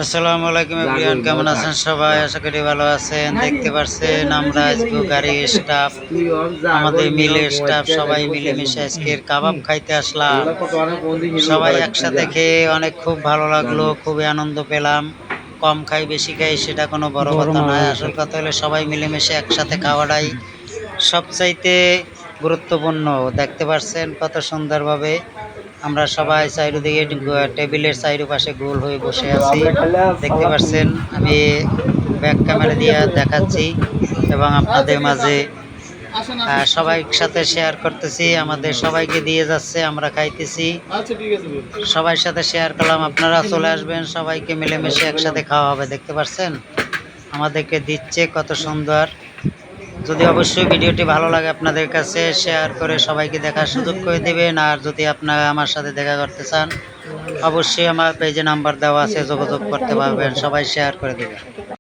আসসালামু আলাইকুম এভরিওয়ান, কেমন আছেন সবাই? আশা করি ভালো আছেন। দেখতে পাচ্ছেন আমরা আজকে গাড়ির স্টাফ, আমাদের মিলের স্টাফ সবাই মিলেমিশে আজকের কাবাব খাইতে আসলাম। সবাই একসাথে খেয়ে অনেক খুব ভালো লাগলো, খুবই আনন্দ পেলাম। কম খাই বেশি খাই সেটা কোনো বড় কথা নয়, আসল কথা হলো সবাই মিলেমিশে একসাথে খাওয়াটাই সবচাইতে গুরুত্বপূর্ণ। দেখতে পাচ্ছেন কত সুন্দরভাবে আমরা সবাই চারিদিকে টেবিলের চারিপাশে গোল হয়ে বসে আছি। দেখতে পাচ্ছেন আমি ব্যাক ক্যামেরা দিয়ে দেখাচ্ছি এবং আপনাদের মাঝে সবাই সাথে শেয়ার করতেছি, আমাদের সবাইকে দিয়ে যাচ্ছে, আমরা খাইতেছি, সবার সাথে শেয়ার করলাম। আপনারা চলে আসবেন, সবাইকে মিলেমিশে একসাথে খাওয়া হবে। দেখতে পাচ্ছেন আমাদেরকে দিচ্ছে কত সুন্দর। যদি অবশ্যই ভিডিওটি ভালো লাগে আপনাদের কাছে শেয়ার করে সবাইকে দেখার সুযোগ করে দেবেন। আর যদি আপনারা আমার সাথে দেখা করতে চান অবশ্যই আমার পেজে নাম্বার দেওয়া আছে, যোগাযোগ করতে পারবেন। সবাই শেয়ার করে দেবেন।